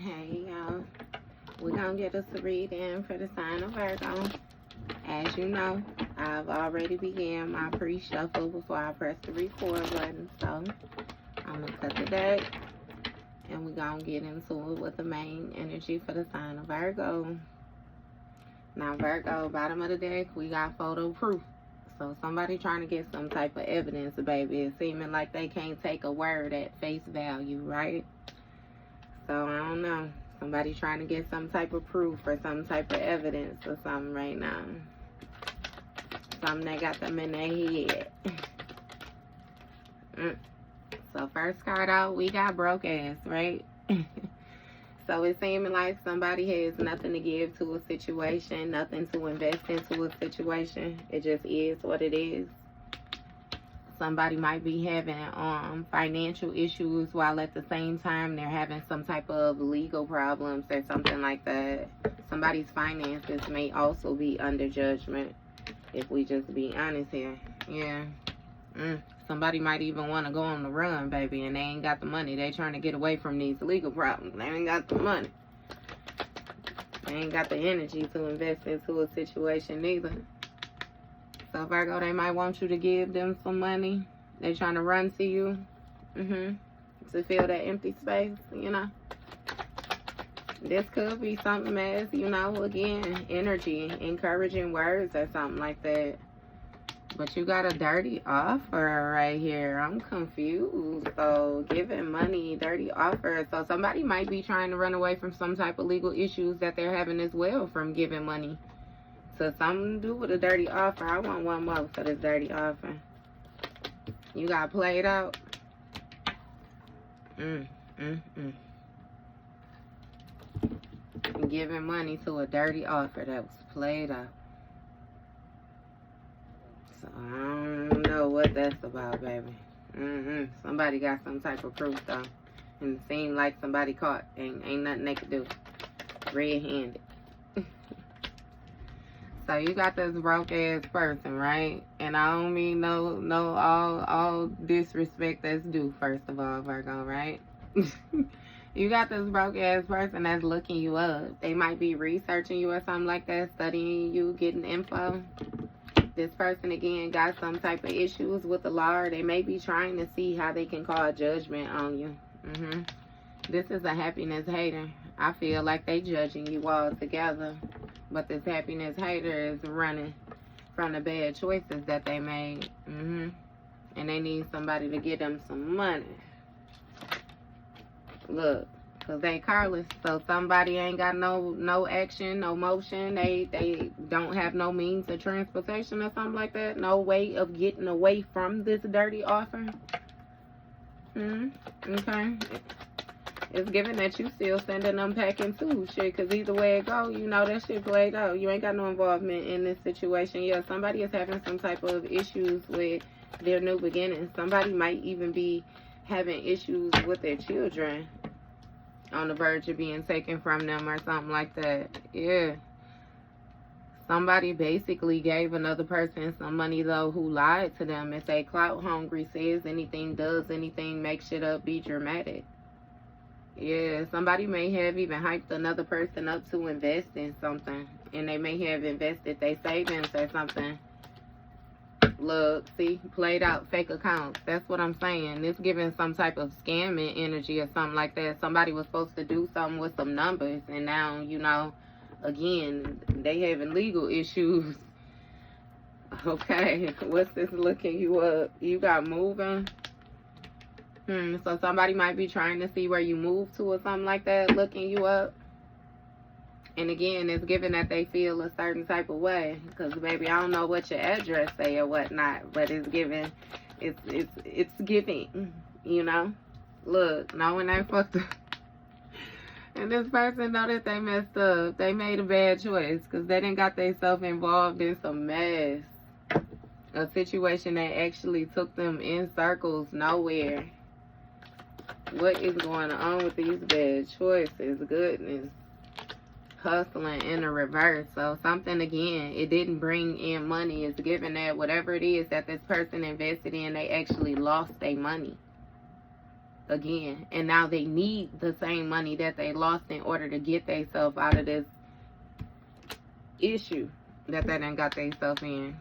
Hey y'all, we're gonna get us a reading for the sign of Virgo. As you know, I've already began my pre-shuffle before I press the record button, so I'm gonna cut the deck and we're gonna get into it with the main energy for the sign of Virgo. Now Virgo, bottom of the deck, we got photo proof. So somebody trying to get some type of evidence, baby. It's seeming like they can't take a word at face value, right? So, I don't know. Somebody trying to get some type of proof or some type of evidence or something right now. Something that got them in their head. So, first card out, we got broke ass, right? So, it's seeming like somebody has nothing to give to a situation, nothing to invest into a situation. It just is what it is. Somebody might be having financial issues while at the same time they're having some type of legal problems or something like that. Somebody's finances may also be under judgment, if we just be honest here. Yeah. Somebody might even want to go on the run, baby, and they ain't got the money. They trying to get away from these legal problems. They ain't got the money. They ain't got the energy to invest into a situation either. So Virgo, they might want you to give them some money. They trying to run to you. To fill that empty space, you know. This could be something as, you know, again, energy, encouraging words or something like that. But you got a dirty offer right here. I'm confused. So giving money, dirty offer. So somebody might be trying to run away from some type of legal issues that they're having as well from giving money. So something to do with a dirty offer. I want one more for this dirty offer. You got played out. Giving money to a dirty offer that was played out. So I don't know what that's about, baby. Somebody got some type of proof though. And it seemed like somebody caught. Ain't nothing they could do. Red-handed. So you got this broke ass person, right? And I don't mean no all disrespect that's due, first of all, Virgo, right? You got this broke ass person that's looking you up. They might be researching you or something like that, studying you, getting info. This person again got some type of issues with the law. Or they may be trying to see how they can call judgment on you. This is a happiness hater. I feel like they judging you all together. But this happiness hater is running from the bad choices that they made. And they need somebody to get them some money. Look, because they carless. So somebody ain't got no action, no motion. They don't have no means of transportation or something like that. No way of getting away from this dirty offer. Okay. It's given that you still sending them packing too, shit, because either way it go, you know that shit played out. You ain't got no involvement in this situation. Yeah, somebody is having some type of issues with their new beginnings. Somebody might even be having issues with their children on the verge of being taken from them or something like that. Yeah. Somebody basically gave another person some money, though, who lied to them. If they clout hungry, says anything, does anything, makes shit up, be dramatic. Yeah, somebody may have even hyped another person up to invest in something. And they may have invested their savings or something. Look, see, played out fake accounts. That's what I'm saying. It's giving some type of scamming energy or something like that. Somebody was supposed to do something with some numbers. And now, you know, again, they having legal issues. Okay, what's this looking you up? You got moving. So somebody might be trying to see where you move to or something like that, looking you up. And again, it's given that they feel a certain type of way. Because, baby, I don't know what your address say or whatnot, but it's given, it's giving, you know. Look, knowing they fucked up. And this person know that they messed up. They made a bad choice because they didn't got themselves involved in some mess. A situation that actually took them in circles nowhere. What is going on with these bad choices? Goodness. Hustling in a reverse. So something, again, it didn't bring in money. It's given that whatever it is that this person invested in, they actually lost their money. again. And now they need the same money that they lost in order to get themselves out of this issue that they done got themselves in.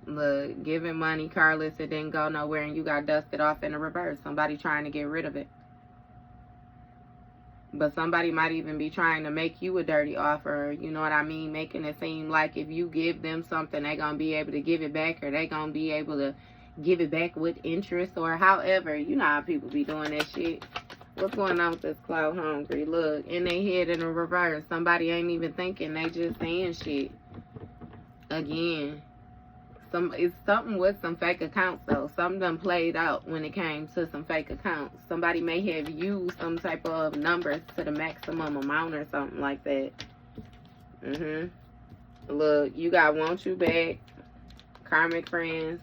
Look, giving money, careless, it didn't go nowhere, and you got dusted off in the reverse. Somebody trying to get rid of it. But somebody might even be trying to make you a dirty offer, you know what I mean? Making it seem like if you give them something, they're going to be able to give it back, or they're going to be able to give it back with interest, or however. You know how people be doing that shit. What's going on with this cloud hungry? Look, in their head in the reverse. Somebody ain't even thinking. They just saying shit. Again. It's something with some fake accounts, though. Something done played out when it came to some fake accounts. Somebody may have used some type of numbers to the maximum amount or something like that. Look, you got want you back, karmic friends,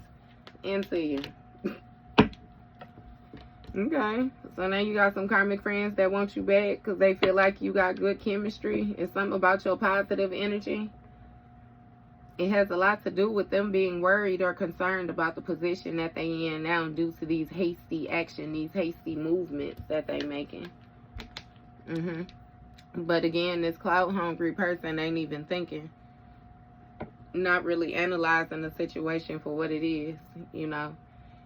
into you. Okay, so now you got some karmic friends that want you back because they feel like you got good chemistry. It's something about your positive energy. It has a lot to do with them being worried or concerned about the position that they in now due to these hasty action, these hasty movements that they making. But again, this clout hungry person ain't even thinking. Not really analyzing the situation for what it is, you know.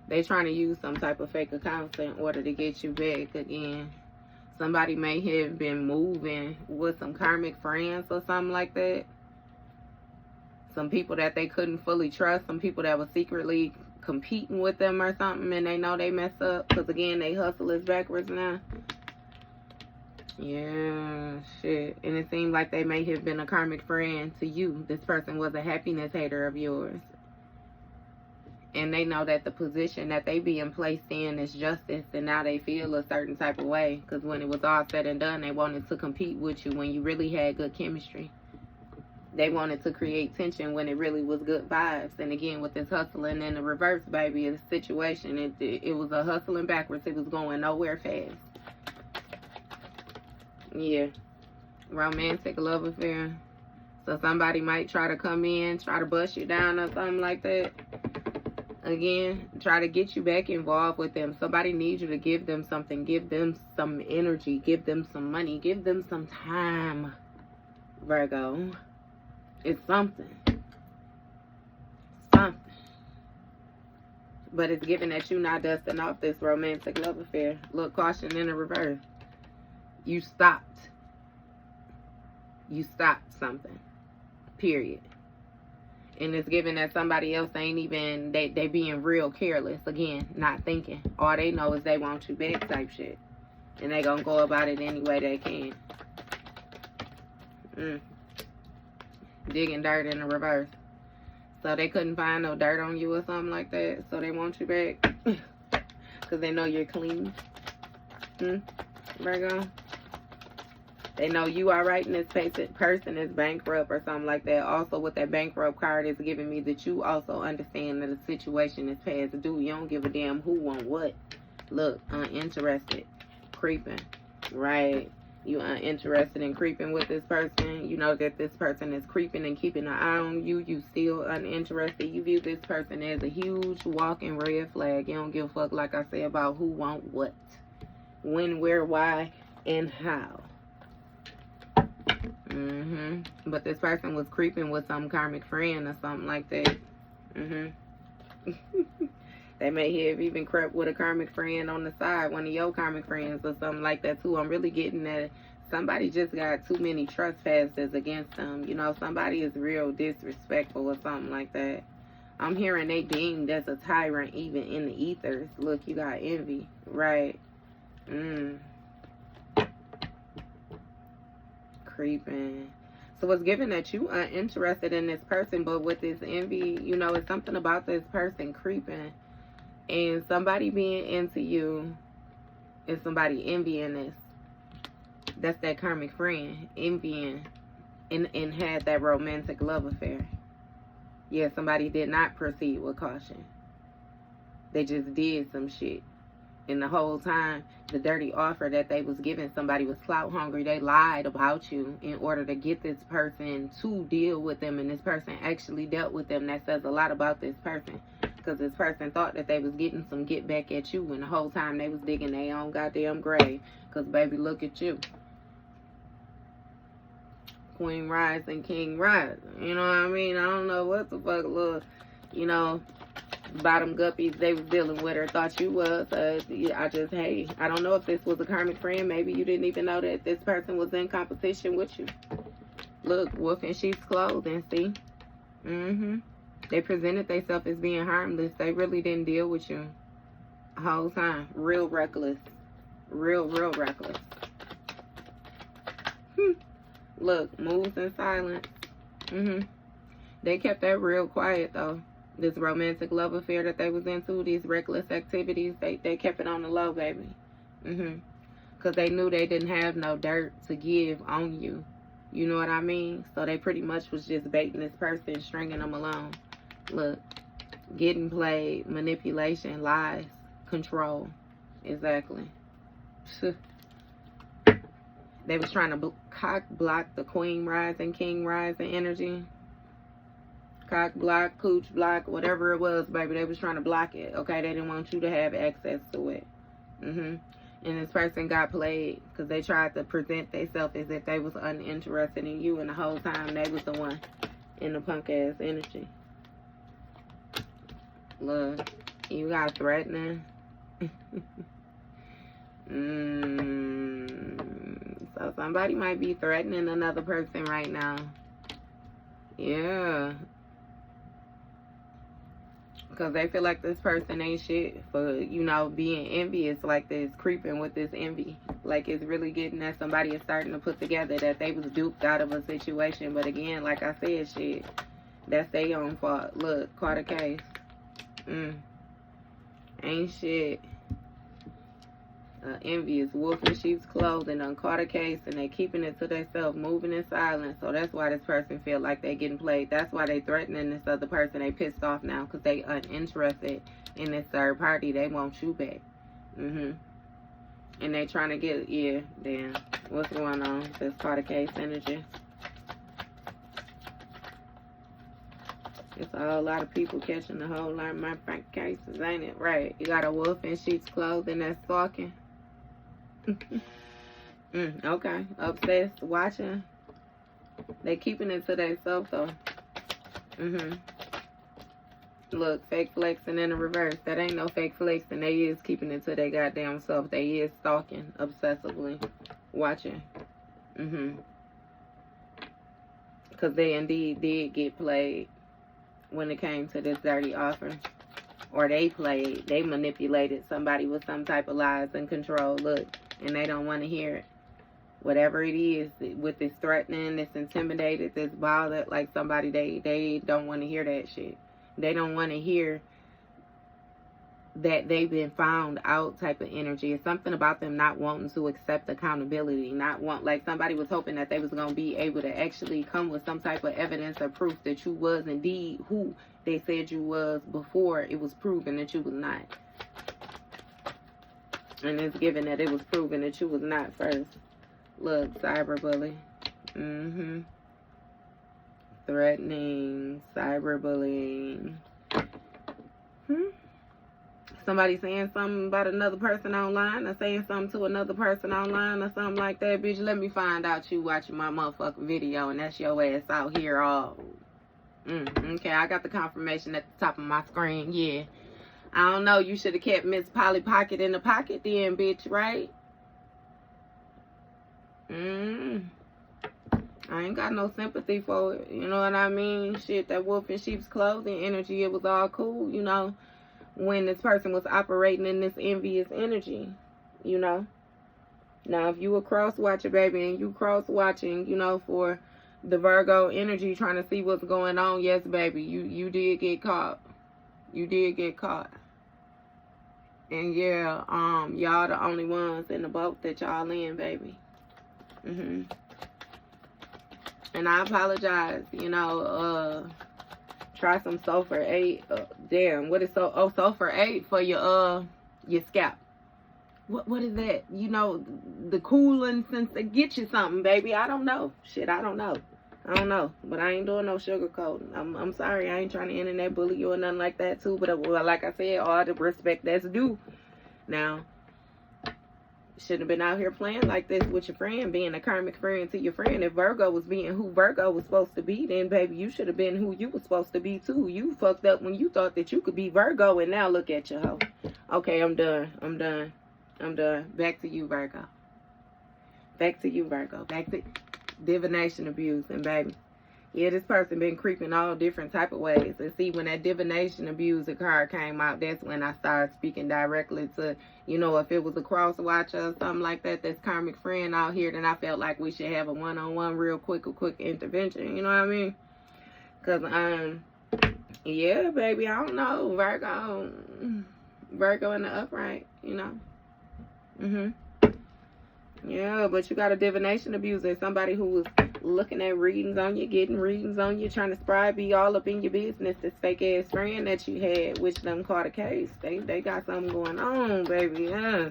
They trying to use some type of fake accounts in order to get you back again. Somebody may have been moving with some karmic friends or something like that. Some people that they couldn't fully trust. Some people that were secretly competing with them or something, and they know they messed up. Because, again, they hustle is backwards now. Yeah, shit. And it seemed like they may have been a karmic friend to you. This person was a happiness hater of yours. And they know that the position that they being placed in is justice. And now they feel a certain type of way. Because when it was all said and done, they wanted to compete with you when you really had good chemistry. They wanted to create tension when it really was good vibes. And again, with this hustling in the reverse, baby, the situation, it was a hustling backwards. It was going nowhere fast. Yeah. Romantic love affair. So somebody might try to come in, try to bust you down or something like that. Again, try to get you back involved with them. Somebody needs you to give them something. Give them some energy. Give them some money. Give them some time, Virgo. It's something. Something. But it's given that you're not dusting off this romantic love affair. Look, caution in the reverse. You stopped. You stopped something. Period. And it's given that somebody else ain't even, they being real careless. Again, not thinking. All they know is they want you back type shit. And they gonna go about it any way they can. Digging dirt in the reverse. So they couldn't find no dirt on you or something like that. So they want you back. Because they know you're clean. Virgo. They know you are right and this person is bankrupt or something like that. Also with that bankrupt card is giving me that you also understand that the situation is past due. You don't give a damn who want what. Look, uninterested. Creeping. Right. You uninterested in creeping with this person. You know that this person is creeping and keeping an eye on you. You still uninterested. You view this person as a huge walking red flag. You don't give a fuck, like I said, about who want what. When, where, why, and how. But this person was creeping with some karmic friend or something like that. They may have even crept with a karmic friend on the side, one of your karmic friends or something like that too. I'm really getting that somebody just got too many trespasses against them. You know, somebody is real disrespectful or something like that. I'm hearing they deemed as a tyrant even in the ethers. Look, you got envy. Right. Creeping. So it's given that you are interested in this person, but with this envy, you know, it's something about this person creeping. And somebody being into you is somebody envying this. That's that karmic friend envying and had that romantic love affair. Yeah, somebody did not proceed with caution. They just did some shit. And the whole time, the dirty offer that they was giving somebody was clout hungry. They lied about you in order to get this person to deal with them. And this person actually dealt with them. That says a lot about this person. Because this person thought that they was getting some get back at you. And the whole time they was digging their own goddamn grave. Because, baby, look at you. Queen rising, king rising. You know what I mean? I don't know what the fuck, little, you know, bottom guppies they was dealing with or thought you was. Hey, I don't know if this was a karmic friend. Maybe you didn't even know that this person was in competition with you. Look, wolf in sheep's clothing, see? They presented themselves as being harmless. They really didn't deal with you the whole time. Real reckless. Real reckless. Look, moves in silence. They kept that real quiet, though. This romantic love affair that they was into, these reckless activities, they kept it on the low, baby. Because they knew they didn't have no dirt to give on you. You know what I mean? So they pretty much was just baiting this person, stringing them along. Look, getting played, manipulation, lies, control. Exactly. They was trying to cock block the queen rising, king rising energy. Cock block, cooch block, whatever it was, baby. They was trying to block it, okay? They didn't want you to have access to it. And this person got played because they tried to present themselves as if they was uninterested in you, and the whole time they was the one in the punk-ass energy. Look, you got threatening. So somebody might be threatening another person right now. Yeah. Because they feel like this person ain't shit for, you know, being envious like this, creeping with this envy. Like it's really getting that somebody is starting to put together that they was duped out of a situation. But again, like I said, shit, that's their own fault. Look, caught a case. Ain't shit. Envious wolf in sheep's clothing done caught a case, and they keeping it to themselves, moving in silence. So that's why this person feel like they getting played. That's why they threatening this other person. They pissed off now because they uninterested in this third party. They want you back. And they trying to get, yeah, damn, what's going on? This caught a case energy. It's a whole lot of people catching the whole lot of my cases, ain't it? Right. You got a wolf in sheep's clothing that's stalking. Okay. Obsessed, watching. They keeping it to themselves, though. Look, fake flexing in the reverse. That ain't no fake flexing. They is keeping it to their goddamn self. They is stalking obsessively. Watching. Because they indeed did get played when it came to this dirty offer. Or they played, they manipulated somebody with some type of lies and control. Look, and they don't want to hear it. Whatever it is, with this threatening, this intimidated, this bothered, like somebody, they don't want to hear that shit. They don't want to hear that they've been found out type of energy. It's something about them not wanting to accept accountability, like somebody was hoping that they was going to be able to actually come with some type of evidence or proof that you was indeed who they said you was before it was proven that you was not. And it's given that it was proven that you was not first. Look, cyberbully. Threatening, cyberbullying. Somebody saying something about another person online, or saying something to another person online, or something like that. Bitch, let me find out you watching my motherfucking video, and that's your ass out here all. Okay, I got the confirmation at the top of my screen. Yeah. I don't know. You should have kept Miss Polly Pocket in the pocket then, bitch, right? I ain't got no sympathy for it. You know what I mean? Shit, that wolf in sheep's clothing energy, it was all cool, you know, when this person was operating in this envious energy, you know. Now, if you a crosswatcher, baby, and you cross-watching, you know, for the Virgo energy, trying to see what's going on, yes, baby, you did get caught. You did get caught. And yeah, y'all the only ones in the boat that y'all in, baby. And I apologize, you know, try some sulfur 8. Damn, what is sulfur 8 for your scalp. what is that? You know, the cooling since they get you something, baby. I don't know. Shit, I don't know. But I ain't doing no sugarcoating. I'm sorry. I ain't trying to internet bully you or nothing like that too. But well, like I said, all the respect that's due. Now, shouldn't have been out here playing like this with your friend, being a karmic friend to your friend. If Virgo was being who Virgo was supposed to be, then baby, you should have been who you was supposed to be too. You fucked up when you thought that you could be Virgo, and now look at your hoe. Okay, I'm done. Back to you, Virgo. Back to divination abuse. And baby, yeah, this person been creeping all different type of ways. And see, when that divination abuser card came out, that's when I started speaking directly to, you know, if it was a crosswatcher or something like that, that's karmic friend out here, then I felt like we should have a one-on-one real quick intervention. You know what I mean? Because, yeah, baby, I don't know. Virgo in the upright, you know. Yeah, but you got a divination abuser, somebody who was looking at readings on you, getting readings on you, trying to be all up in your business. This fake ass friend that you had, which them caught a case. They got something going on, baby. Yeah,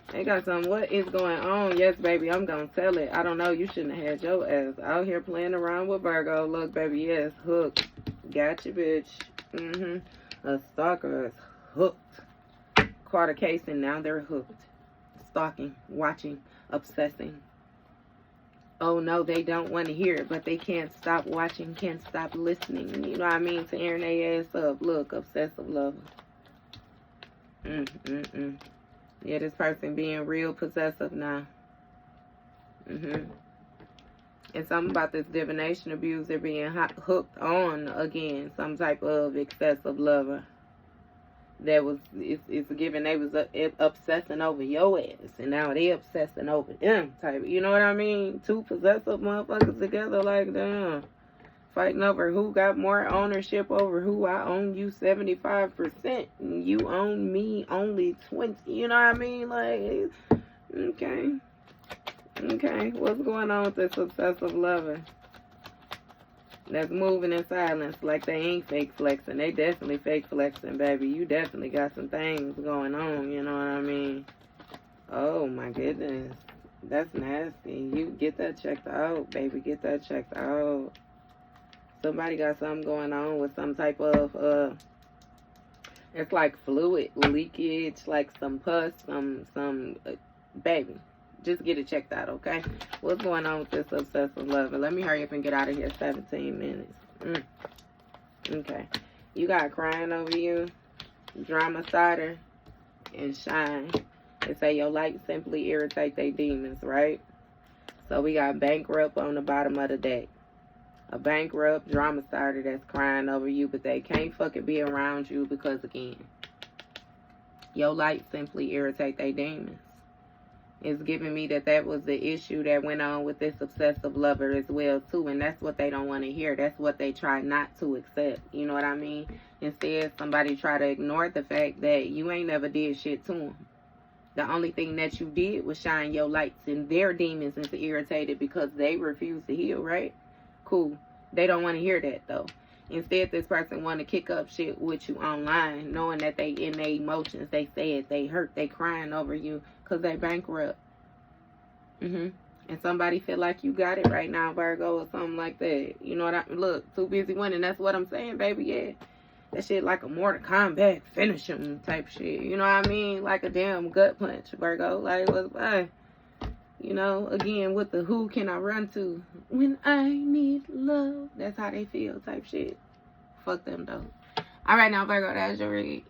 they got something. What is going on? Yes, baby, I'm gonna tell it. I don't know. You shouldn't have had your ass out here playing around with Virgo. Look, baby, yes, hooked. Gotcha, bitch. A stalker is hooked. Caught a case and now they're hooked. Stalking, watching, obsessing. Oh no, they don't want to hear it, but they can't stop watching, can't stop listening. You know what I mean? Tearing their ass up. Look, obsessive lover. Yeah, this person being real possessive now. And something about this divination abuse, they're being hooked on again. Some type of excessive lover. That was, it's given they was obsessing over your ass, and now they obsessing over them type. You know what I mean? Two possessive motherfuckers together, like, damn, fighting over who got more ownership over who. I own you 75%, and you own me only 20. You know what I mean? Like, okay, what's going on with this obsessive lover that's moving in silence like they ain't fake flexing? They definitely fake flexing, baby. You definitely got some things going on, you know what I mean? Oh my goodness, that's nasty. You get that checked out, baby. Get that checked out. Somebody got something going on with some type of it's like fluid leakage, like some pus, some baby. Just get it checked out, okay? What's going on with this obsessive lover? Let me hurry up and get out of here. 17 minutes. Okay. You got crying over you, drama starter, and shine. They say your light simply irritate their demons, right? So we got bankrupt on the bottom of the deck. A bankrupt drama starter that's crying over you, but they can't fucking be around you because, again, your light simply irritate their demons. It's giving me that was the issue that went on with this obsessive lover as well too, and that's what they don't want to hear. That's what they try not to accept. You know what I mean? Instead, somebody try to ignore the fact that you ain't never did shit to them. The only thing that you did was shine your lights in their demons into irritated because they refuse to heal, right? Cool. They don't want to hear that though. Instead, this person want to kick up shit with you online, knowing that they in their emotions, they sad, they hurt, they crying over you because they bankrupt. And somebody feel like you got it right now, Virgo, or something like that. You know what I look, too busy winning. That's what I'm saying, baby. Yeah, that shit like a Mortal Kombat finish him type shit. You know what I mean? Like a damn gut punch, Virgo. Like, what's fine? You know, again, with the who can I run to when I need love. That's how they feel type shit. Fuck them, though. All right, now, Virgo, that's your read.